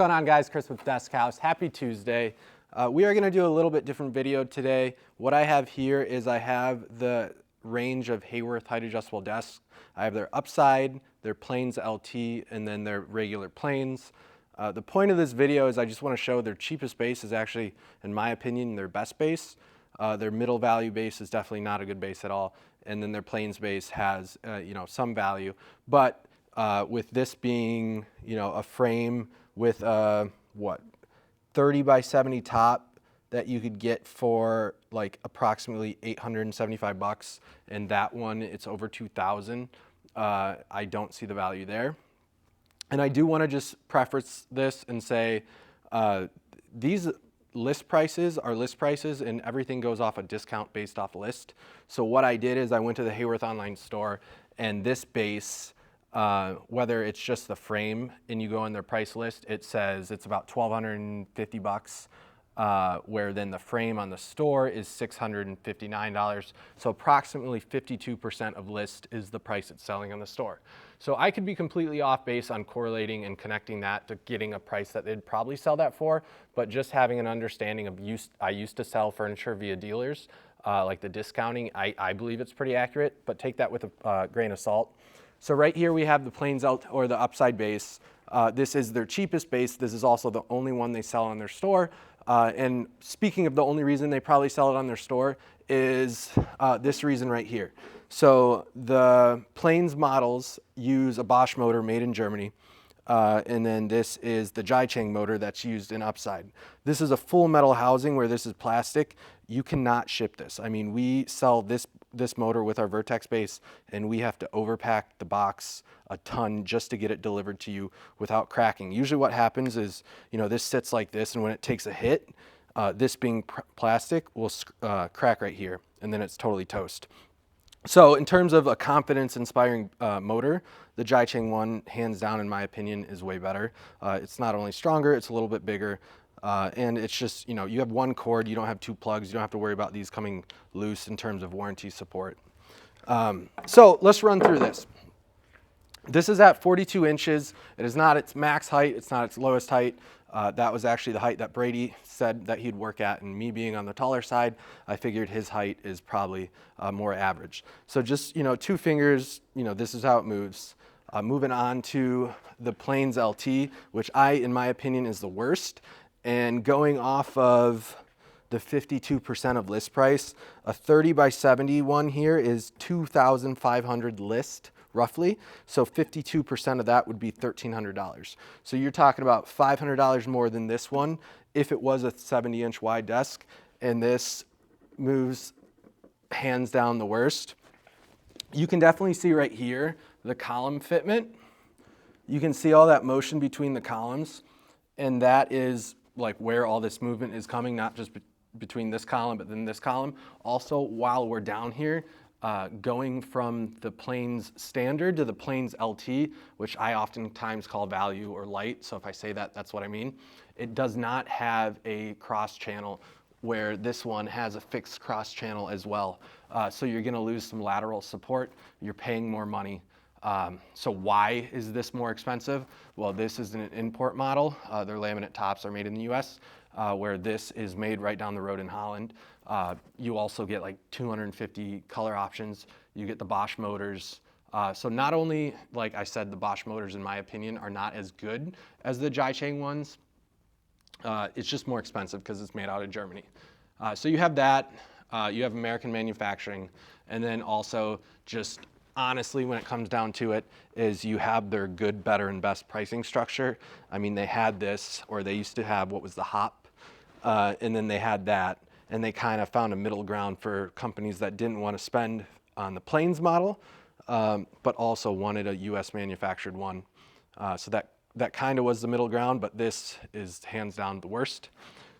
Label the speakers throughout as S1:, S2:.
S1: What's going on, guys? Chris with Desk House. Happy Tuesday. We are going to do a little bit different video today. What I have here is I have the range of Haworth height adjustable desks. I have their upside, their planes LT, and then their regular planes. The point of this video is I just want to show their cheapest base is actually, in my opinion, their best base. Their middle value base is definitely not a good base at all. And then their planes base has, some value. But with this being, a frame with a 30 by 70 top that you could get for like approximately $875, and that one it's over 2,000. I don't see the value there. And I do want to just preface this and say these list prices are list prices, and everything goes off a discount based off list. So what I did is I went to the Haworth online store, and this base, whether it's just the frame and you go on their price list, it says it's about $1,250, where then the frame on the store is $659. So approximately 52% of list is the price it's selling on the store. So I could be completely off base on correlating and connecting that to getting a price that they'd probably sell that for, but just having an understanding of I used to sell furniture via dealers, like the discounting, I believe it's pretty accurate, but take that with a grain of salt. So right here we have the planes or the upside base. This is their cheapest base. This is also the only one they sell on their store. And speaking of the only reason they probably sell it on their store is this reason right here. So the planes models use a Bosch motor made in Germany. And then this is the Jicheng motor that's used in upside. This is a full metal housing where this is plastic. You cannot ship this. I mean, we sell this motor with our Vertex base, and we have to overpack the box a ton just to get it delivered to you without cracking. Usually what happens is, this sits like this, and when it takes a hit, this being plastic will crack right here, and then it's totally toast. So in terms of a confidence-inspiring motor, the Jicheng one, hands down, in my opinion, is way better. It's not only stronger, it's a little bit bigger, and it's just, you have one cord, you don't have two plugs, you don't have to worry about these coming loose in terms of warranty support. So let's run through this. This is at 42 inches. It is not its max height, it's not its lowest height. That was actually the height that Brady said that he'd work at, and me being on the taller side, I figured his height is probably more average. So just, two fingers, this is how it moves. Moving on to the planes LT, which in my opinion, is the worst. And going off of the 52% of list price, a 30 by 70 one here is 2,500 list, roughly. So 52% of that would be $1,300. So you're talking about $500 more than this one if it was a 70-inch wide desk, and this moves hands down the worst. You can definitely see right here the column fitment. You can see all that motion between the columns, and that is like where all this movement is coming, not just between this column, but then this column. Also, while we're down here, going from the planes standard to the planes LT, which I oftentimes call value or light. So if I say that, that's what I mean. It does not have a cross channel, where this one has a fixed cross channel as well. So you're gonna lose some lateral support. You're paying more money. So why is this more expensive? Well, this is an import model. Their laminate tops are made in the US, where this is made right down the road in Holland. You also get like 250 color options. You get the Bosch motors. So not only, like I said, the Bosch motors, in my opinion, are not as good as the Jicheng ones, it's just more expensive because it's made out of Germany. So you have that, you have American manufacturing, and then also just honestly, when it comes down to it, is you have their good, better, and best pricing structure. I mean, they had this, or they used to have what was the HOP, and then they had that, and they kind of found a middle ground for companies that didn't want to spend on the planes model, but also wanted a US manufactured one. So that kind of was the middle ground, but this is hands down the worst.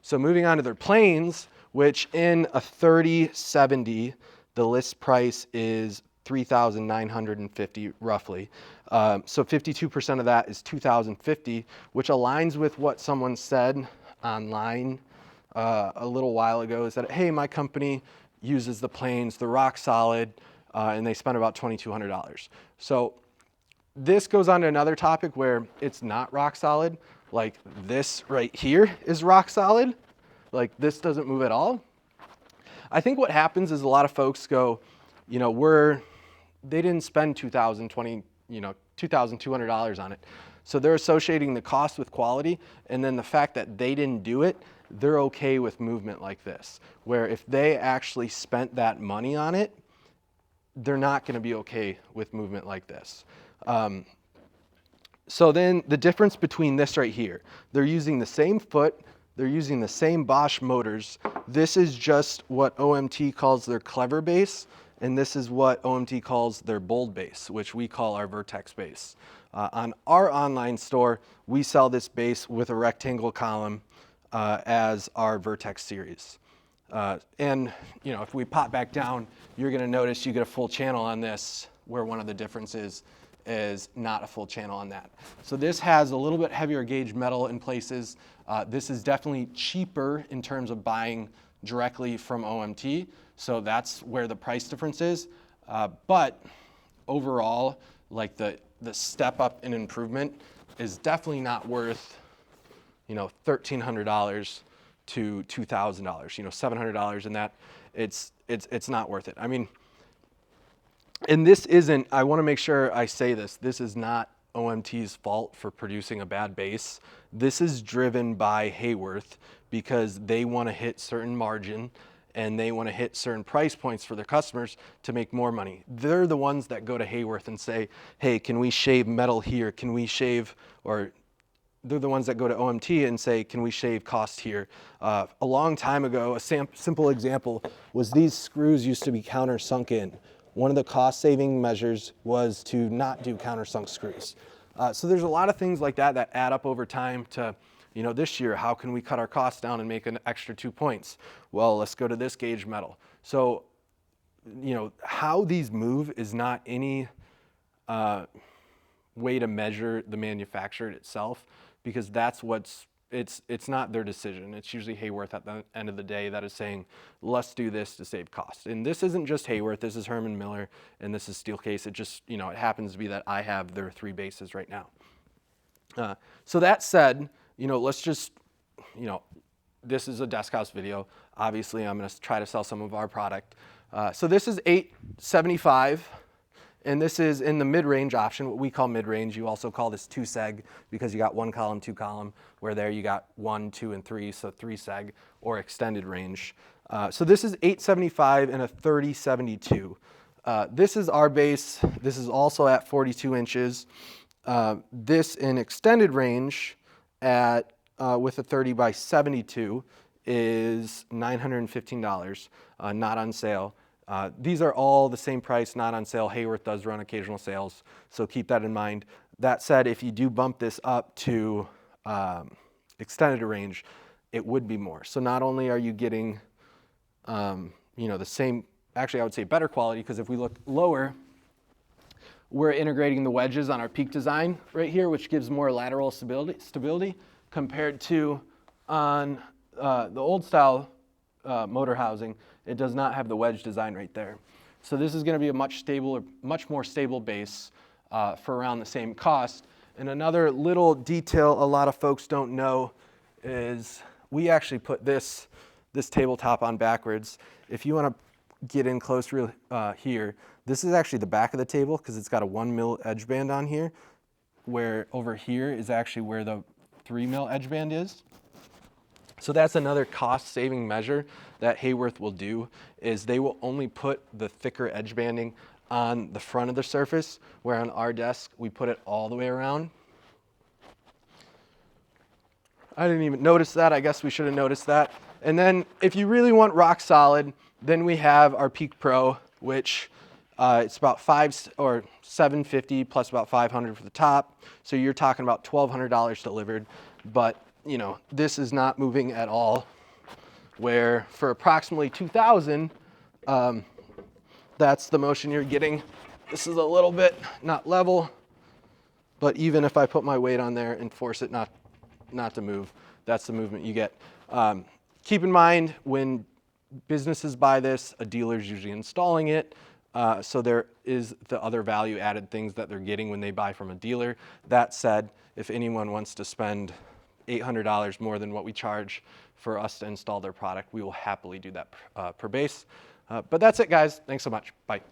S1: So moving on to their planes, which in a 3070, the list price is $3,950 roughly. So 52% of that is $2,050, which aligns with what someone said online a little while ago, is that, hey, my company uses the planes, they're rock solid, and they spend about $2,200. So this goes on to another topic where it's not rock solid. like this right here is rock solid, like this doesn't move at all. I think what happens is a lot of folks go, you know, they didn't spend $2,200 on it. So they're associating the cost with quality, and then the fact that they didn't do it, they're okay with movement like this, where if they actually spent that money on it, they're not gonna be okay with movement like this. So then the difference between this right here, they're using the same foot, they're using the same Bosch motors. This is just what OMT calls their clever base, and this is what OMT calls their bold base, which we call our Vertex base. On our online store, we sell this base with a rectangle column as our Vertex series. And you know, if we pop back down, you're gonna notice you get a full channel on this, where one of the differences is not a full channel on that. So this has a little bit heavier gauge metal in places. This is definitely cheaper in terms of buying directly from OMT. So that's where the price difference is. But overall, like the step up in improvement is definitely not worth, you know, $1,300 to $2,000, you know, $700, and that it's not worth it. I mean, and this isn't, I want to make sure I say this is not OMT's fault for producing a bad base. This is driven by Haworth because they want to hit certain margin and they want to hit certain price points for their customers to make more money. They're the ones that go to Haworth and say, hey, can we shave metal here? Can we shave, or they're the ones that go to OMT and say, can we shave cost here? A long time ago, a simple example was these screws used to be countersunk in. One of the cost saving measures was to not do countersunk screws. So there's a lot of things like that that add up over time to, you know, this year, how can we cut our costs down and make an extra 2 points? Well, let's go to this gauge metal. So, you know, how these move is not any way to measure the manufacturer itself, because that's it's not their decision. It's usually Haworth at the end of the day that is saying, let's do this to save cost. And this isn't just Haworth, this is Herman Miller, and this is Steelcase. It just, you know, it happens to be that I have their 3 bases right now. So that said, you know, let's just, you know, this is a desk house video. Obviously, I'm gonna try to sell some of our product. So this is $875. And this is in the mid-range option, what we call mid-range. You also call this 2 seg because you got 1 column, 2 column, where there you got 1, 2, and 3, so 3 seg or extended range. So this is $875 and a 3072. This is our base. This is also at 42 inches. This in extended range at with a 30 by 72 is $915, not on sale. These are all the same price, not on sale. Haworth does run occasional sales, so keep that in mind. That said, if you do bump this up to extended range, it would be more. So not only are you getting, you know, the same, actually I would say better quality, because if we look lower, we're integrating the wedges on our peak design right here, which gives more lateral stability compared to on the old style motor housing. It does not have the wedge design right there. So this is going to be a much more stable base for around the same cost. And another little detail a lot of folks don't know is we actually put this tabletop on backwards. If you want to get in close here, this is actually the back of the table because it's got a 1 mil edge band on here, where over here is actually where the 3 mil edge band is. So that's another cost-saving measure that Haworth will do, is they will only put the thicker edge banding on the front of the surface, where on our desk, we put it all the way around. I didn't even notice that. I guess we should have noticed that. And then if you really want rock solid, then we have our Peak Pro, which it's about $750 plus about $500 for the top. So you're talking about $1,200 delivered, but you know, this is not moving at all, where for approximately $2,000, that's the motion you're getting. This is a little bit not level, but even if I put my weight on there and force it not to move, that's the movement you get. Keep in mind, when businesses buy this, a dealer's usually installing it, so there is the other value added things that they're getting when they buy from a dealer. That said, if anyone wants to spend $800 more than what we charge for us to install their product, we will happily do that per base. But that's it, guys. Thanks so much. Bye.